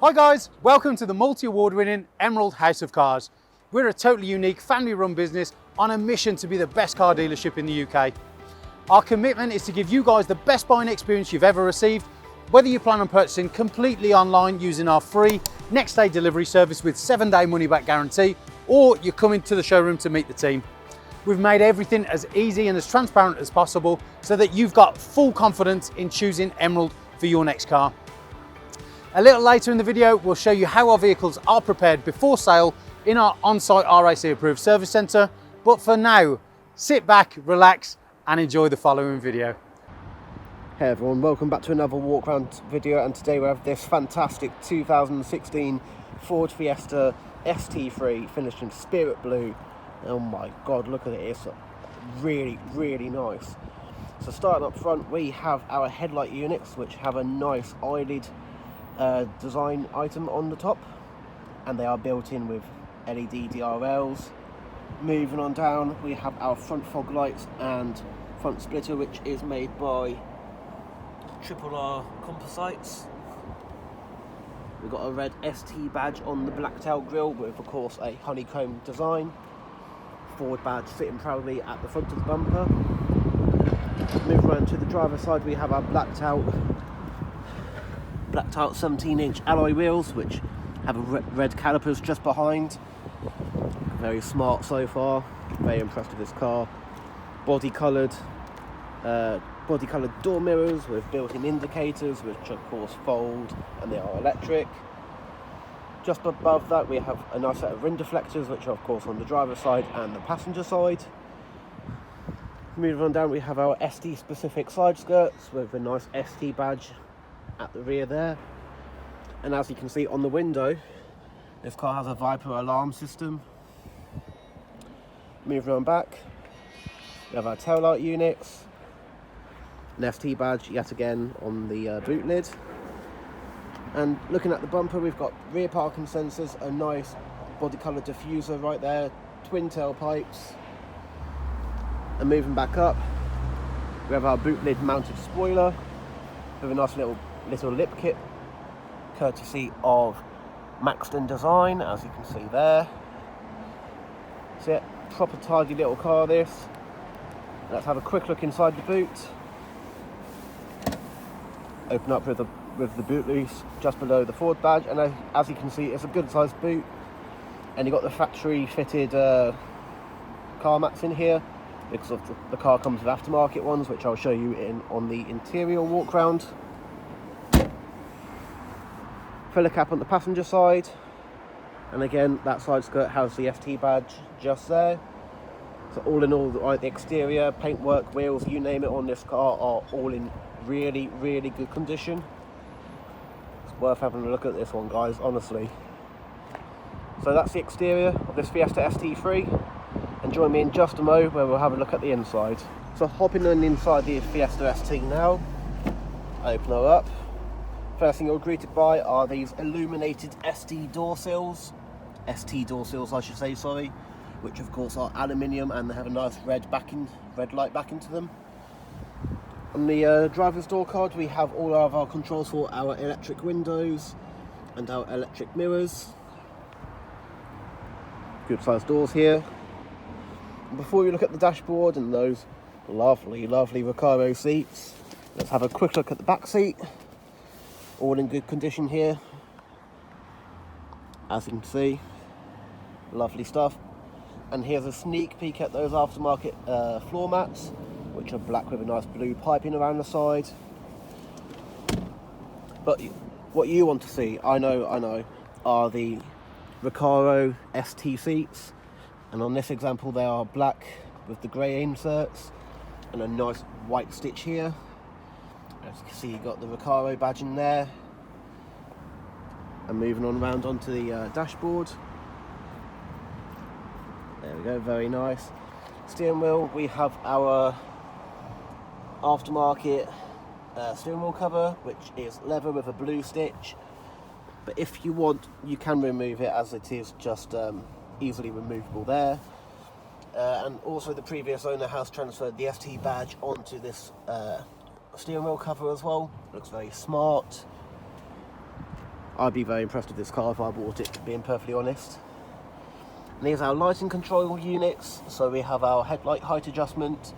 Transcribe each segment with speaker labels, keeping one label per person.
Speaker 1: Hi guys, welcome to the multi-award winning Emerald House of Cars. We're a totally unique family run business on a mission to be the best car dealership in the UK. Our commitment is to give you guys the best buying experience you've ever received, whether you plan on purchasing completely online using our free next day delivery service with 7-day money back guarantee, or you're coming to the showroom to meet the team. We've made everything as easy and as transparent as possible so that you've got full confidence in choosing Emerald for your next car. A little later in the video, we'll show you how our vehicles are prepared before sale in our on-site RAC approved service centre. But for now, sit back, relax and enjoy the following video.
Speaker 2: Hey everyone, welcome back to another walk around video, and today we have this fantastic 2016 Ford Fiesta ST-3 finished in spirit blue. Oh my god, look at it, it's really nice. So starting up front, we have our headlight units, which have a nice eyelid design item on the top, and they are built in with LED DRLs. Moving on down, we have our front fog lights and front splitter, which is made by R Composites. We've got a red ST badge on the blacktail grille with, of course, a honeycomb design. Ford badge sitting proudly at the front of the bumper. Move around to the driver's side, we have our blacked out 17-inch alloy wheels, which have a red calipers just behind. Very smart so far, very impressed with this car. Body coloured door mirrors with built-in indicators, which of course fold and they are electric. Just above that we have a nice set of wind deflectors, which are of course on the driver's side and the passenger side. Moving on down, we have our ST specific side skirts with a nice ST badge at the rear there. And as you can see on the window, this car has a Viper alarm system. Moving on back, we have our taillight units, an ST badge yet again on the boot lid. And looking at the bumper, we've got rear parking sensors, a nice body colour diffuser right there, twin tailpipes. And moving back up, we have our boot lid mounted spoiler with a nice little lip kit, courtesy of Maxton Design, as you can see there. That's it, proper tidy little car this. Let's have a quick look inside the boot. Open up with the boot loose just below the Ford badge, and as you can see, it's a good sized boot, and you've got the factory fitted car mats in here, because the car comes with aftermarket ones, which I'll show you on the interior walk round. Filler cap on the passenger side, and again that side skirt has the ST badge just there. So all in all, the exterior, paintwork, wheels, you name it on this car are all in really good condition. It's worth having a look at this one, guys, honestly. So that's the exterior of this Fiesta ST3, and join me in just a mo where we'll have a look at the inside. So hopping on inside the Fiesta ST now, open her up. First thing you're greeted by are these illuminated ST door sills, I should say, sorry, which of course are aluminium, and they have a nice red light backing to them. On the driver's door card, we have all of our controls for our electric windows and our electric mirrors. Good sized doors here. And before we look at the dashboard and those lovely Recaro seats, let's have a quick look at the back seat. All in good condition here, as you can see, lovely stuff. And here's a sneak peek at those aftermarket floor mats, which are black with a nice blue piping around the side. But what you want to see, I know, are the Recaro ST seats, and on this example they are black with the grey inserts and a nice white stitch here. As you can see, you've got the Recaro badge in there. And moving on around onto the dashboard. There we go, very nice. Steering wheel, we have our aftermarket steering wheel cover, which is leather with a blue stitch. But if you want, you can remove it, as it is just easily removable there. And also the previous owner has transferred the ST badge onto this steering wheel cover as well. Looks very smart. I'd be very impressed with this car if I bought it, being perfectly honest. And here's our lighting control units. So we have our headlight height adjustment,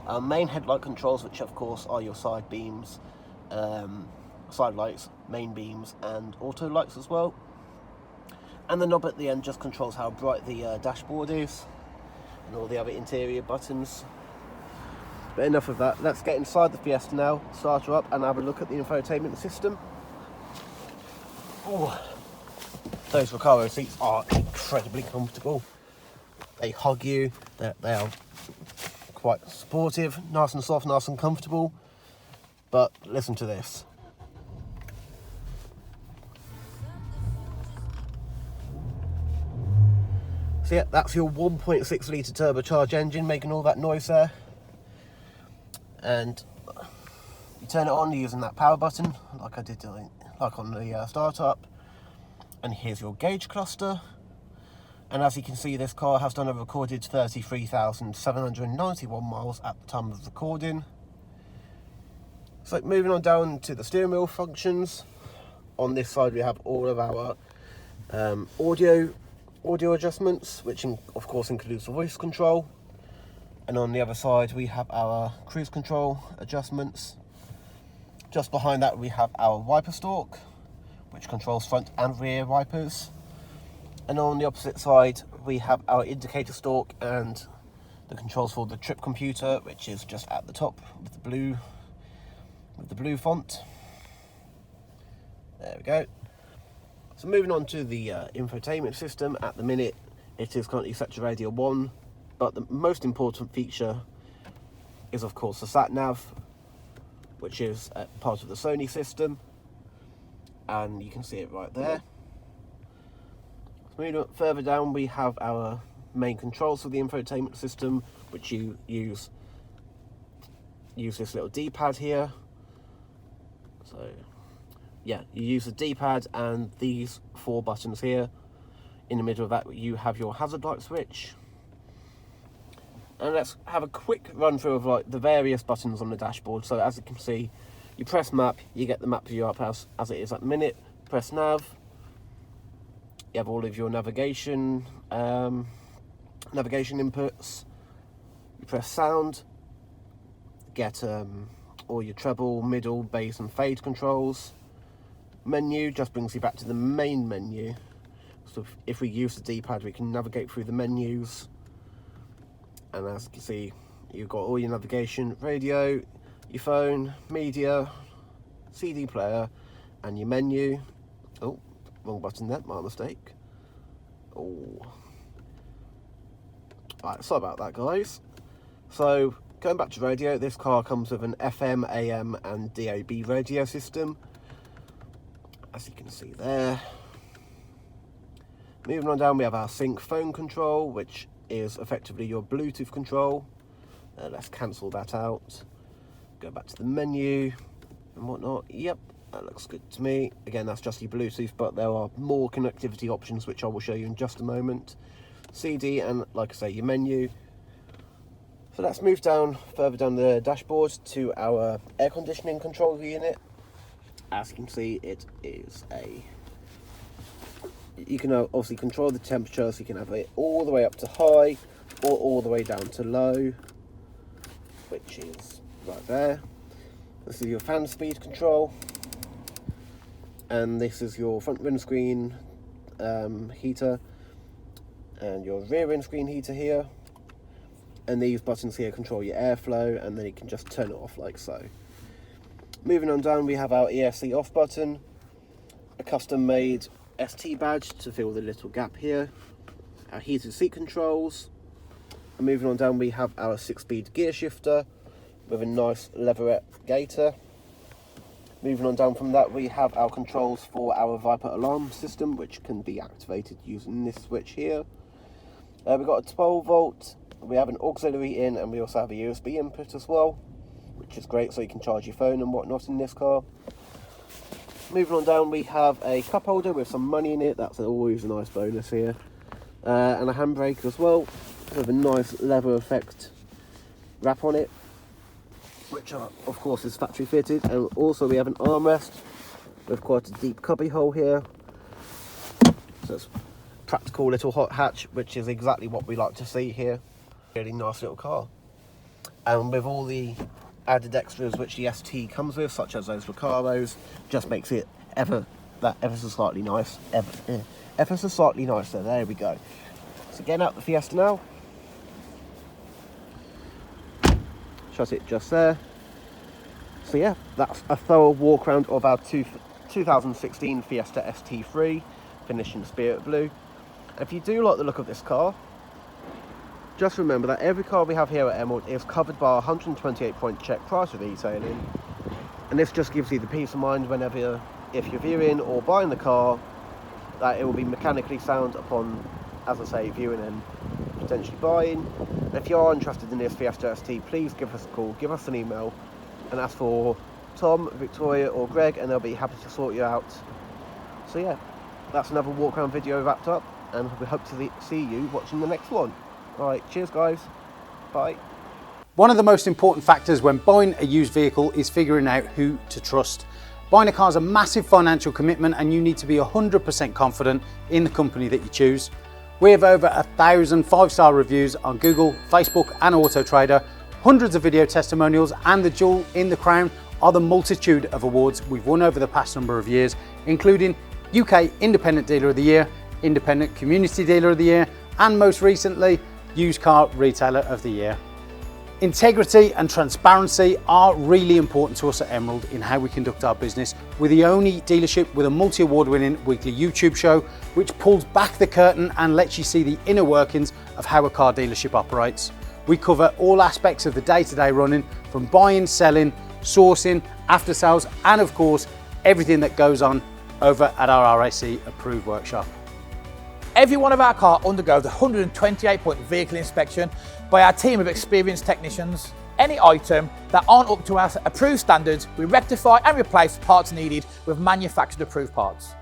Speaker 2: our main headlight controls, which of course are your side beams, side lights, main beams and auto lights as well. And the knob at the end just controls how bright the dashboard is, and all the other interior buttons. But enough of that, let's get inside the Fiesta now, start her up and have a look at the infotainment system. Oh, those Recaro seats are incredibly comfortable. They hug you, they are quite supportive, nice and soft, nice and comfortable. But listen to this. So yeah, that's your 1.6 litre turbocharged engine making all that noise there. And you turn it on using that power button, like I did like on the startup. And here's your gauge cluster. And as you can see, this car has done a recorded 33,791 miles at the time of recording. So moving on down to the steering wheel functions. On this side we have all of our audio adjustments, which of course includes the voice control. And on the other side we have our cruise control adjustments. Just behind that we have our wiper stalk, which controls front and rear wipers. And on the opposite side we have our indicator stalk and the controls for the trip computer, which is just at the top with the blue font. There we go. So moving on to the infotainment system, at the minute it is currently set to radio 1, but the most important feature is of course the sat nav, which is part of the Sony system, and you can see it right there. So moving on further down we have our main controls for the infotainment system, which you use this little D-pad here. So yeah, you use the D-pad and these 4 buttons here. In the middle of that you have your hazard light switch. And let's have a quick run through of like the various buttons on the dashboard. So as you can see, you press map, you get the map view up as it is at the minute. Press nav, you have all of your navigation inputs. You press sound, get all your treble, middle, bass and fade controls. Menu just brings you back to the main menu. So if we use the D-pad we can navigate through the menus. And as you can see, you've got all your navigation, radio, your phone, media, CD player and your menu. Oh, wrong button there, my mistake. Oh. Alright, sorry about that guys. So going back to radio, this car comes with an FM, AM and DAB radio system, as you can see there. Moving on down we have our sync phone control, which is effectively your Bluetooth control. Let's cancel that out. Go back to the menu and whatnot. Yep, that looks good to me. Again, that's just your Bluetooth, but there are more connectivity options which I will show you in just a moment. CD and, like I say, your menu. So let's move down, further down the dashboard to our air conditioning control unit. As you can see, it is you can obviously control the temperature, so you can have it all the way up to high or all the way down to low, which is right there. This is your fan speed control, and this is your front windscreen heater and your rear windscreen heater here. And these buttons here control your airflow, and then you can just turn it off like so. Moving on down, we have our ESC off button, a custom made ST badge to fill the little gap here, our heated seat controls, and moving on down we have our 6-speed gear shifter with a nice leatherette gaiter. Moving on down from that we have our controls for our Viper alarm system, which can be activated using this switch here. We've got a 12 volt, we have an auxiliary in, and we also have a USB input as well, which is great, so you can charge your phone and whatnot in this car. Moving on down, we have a cup holder with some money in it. That's always a nice bonus here. And a handbrake as well, with a nice leather effect wrap on it, which of course is factory fitted. And also we have an armrest with quite a deep cubby hole here. So it's a practical little hot hatch, which is exactly what we like to see here. Really nice little car. And with all the added extras which the ST comes with, such as those Recaros, just makes it ever so slightly nice. Ever so slightly nicer. There we go. So getting out the Fiesta now. Shut it just there. So yeah, that's a thorough walk around of our 2016 Fiesta ST-3, finished in Spirit Blue. And if you do like the look of this car, just remember that every car we have here at Emerald is covered by a 128-point check prior to retailing. And this just gives you the peace of mind whenever, if you're viewing or buying the car, that it will be mechanically sound upon, as I say, viewing and potentially buying. And if you are interested in this Fiesta ST, please give us a call, give us an email, and ask for Tom, Victoria or Greg, and they'll be happy to sort you out. So yeah, that's another walk around video wrapped up, and we hope to see you watching the next one. Alright, cheers guys, bye.
Speaker 1: One of the most important factors when buying a used vehicle is figuring out who to trust. Buying a car is a massive financial commitment and you need to be 100% confident in the company that you choose. We have over 1,000 5-star reviews on Google, Facebook and Auto Trader, hundreds of video testimonials, and the jewel in the crown are the multitude of awards we've won over the past number of years, including UK Independent Dealer of the Year, Independent Community Dealer of the Year, and most recently, Used Car Retailer of the Year. Integrity and transparency are really important to us at Emerald in how we conduct our business. We're the only dealership with a multi-award winning weekly YouTube show which pulls back the curtain and lets you see the inner workings of how a car dealership operates. We cover all aspects of the day-to-day running, from buying, selling, sourcing, after sales, and of course everything that goes on over at our RAC approved workshop.
Speaker 3: Every one of our cars undergoes a 128-point vehicle inspection by our team of experienced technicians. Any item that aren't up to our approved standards, we rectify and replace parts needed with manufactured approved parts.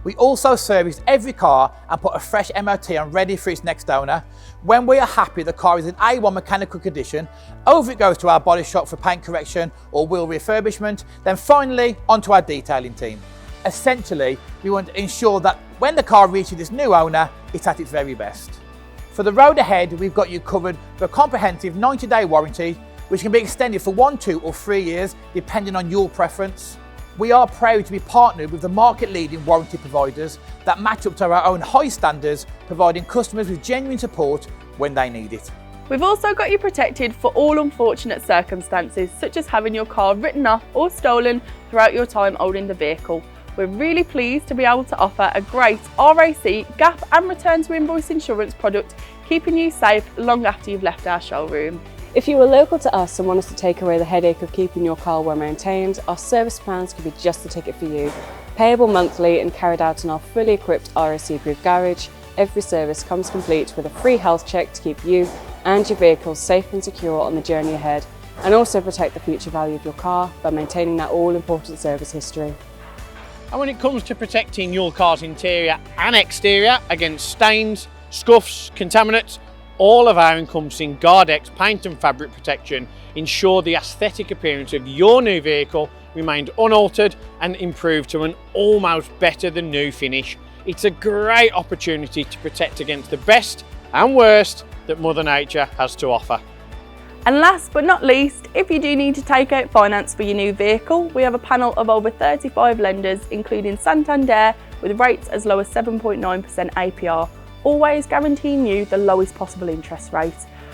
Speaker 3: We also service every car and put a fresh MOT on ready for its next owner. When we are happy the car is in A1 mechanical condition, over it goes to our body shop for paint correction or wheel refurbishment, then finally onto our detailing team. Essentially, we want to ensure that when the car reaches its new owner, it's at its very best. For the road ahead, we've got you covered for a comprehensive 90-day warranty, which can be extended for 1, 2 or 3 years, depending on your preference. We are proud to be partnered with the market-leading warranty providers that match up to our own high standards, providing customers with genuine support when they need it.
Speaker 4: We've also got you protected for all unfortunate circumstances, such as having your car written off or stolen throughout your time owning the vehicle. We're really pleased to be able to offer a great RAC, gap and return to invoice insurance product, keeping you safe long after you've left our showroom.
Speaker 5: If you are local to us and want us to take away the headache of keeping your car well maintained, our service plans could be just the ticket for you. Payable monthly and carried out in our fully equipped RAC approved garage, every service comes complete with a free health check to keep you and your vehicle safe and secure on the journey ahead, and also protect the future value of your car by maintaining that all-important service history.
Speaker 6: And when it comes to protecting your car's interior and exterior against stains, scuffs, contaminants, all of our encompassing Guardex paint and fabric protection ensure the aesthetic appearance of your new vehicle remained unaltered and improved to an almost better than new finish. It's a great opportunity to protect against the best and worst that Mother Nature has to offer.
Speaker 4: And last but not least, if you do need to take out finance for your new vehicle, we have a panel of over 35 lenders, including Santander, with rates as low as 7.9% APR, always guaranteeing you the lowest possible interest rate.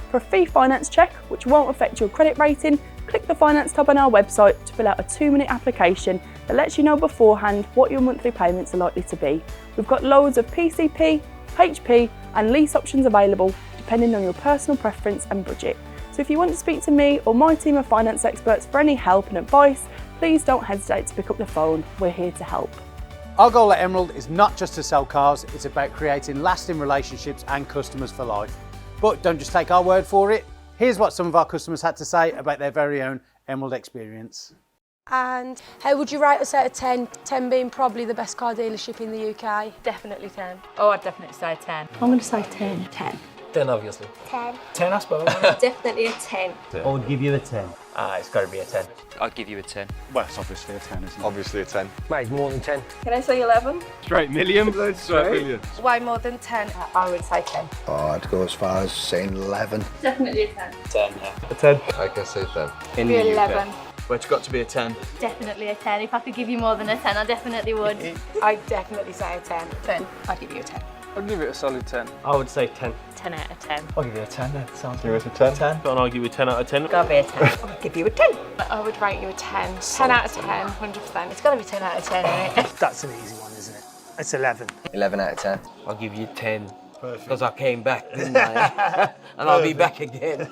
Speaker 4: For a free finance check, which won't affect your credit rating, click the finance tab on our website to fill out a 2-minute application that lets you know beforehand what your monthly payments are likely to be. We've got loads of PCP, HP and lease options available, depending on your personal preference and budget. So if you want to speak to me or my team of finance experts for any help and advice, please don't hesitate to pick up the phone. We're here to help.
Speaker 1: Our goal at Emerald is not just to sell cars, it's about creating lasting relationships and customers for life. But don't just take our word for it. Here's what some of our customers had to say about their very own Emerald experience.
Speaker 7: And how would you rate us out of 10? 10 being probably the best car dealership in the UK.
Speaker 8: Definitely 10.
Speaker 9: Oh, I'd definitely say 10.
Speaker 4: I'm going to say 10. 10.
Speaker 8: 10, obviously.
Speaker 9: 10.
Speaker 3: 10, I suppose.
Speaker 9: Definitely a 10.
Speaker 10: I would give you a 10.
Speaker 8: It's got to be a 10.
Speaker 11: I'd give you a 10.
Speaker 1: Well, it's obviously a 10, isn't it?
Speaker 12: Obviously a 10.
Speaker 8: Mate, it's more than 10.
Speaker 4: Can I say 11?
Speaker 12: Straight million. Straight million.
Speaker 7: Way more than 10.
Speaker 4: I would say 10.
Speaker 13: Oh, I'd go as far as saying 11.
Speaker 9: Definitely a 10.
Speaker 11: 10, yeah.
Speaker 12: A 10. I can say 10.
Speaker 9: In the 11.
Speaker 12: Well, it's got to be a 10.
Speaker 9: Definitely a 10. If I could give you more than a 10, I definitely would.
Speaker 7: I'd definitely say a 10.
Speaker 4: 10. I'd give you a 10.
Speaker 12: I'd give it a solid 10.
Speaker 8: I would say 10.
Speaker 9: 10 out of 10.
Speaker 3: I'll give you a 10 then. Sounds
Speaker 12: Give us a 10.
Speaker 3: 10.
Speaker 8: And I'll give you a 10 out of 10.
Speaker 9: Gotta be a 10.
Speaker 4: I'd give you a 10.
Speaker 7: I would rate you a 10. 10 out of 10, 100%. It's got to be 10 out of 10, isn't it?
Speaker 10: That's an easy one, isn't it? It's 11.
Speaker 11: 11 out of 10.
Speaker 8: I'll give you 10. Because I came back, didn't I? And I'll be back again.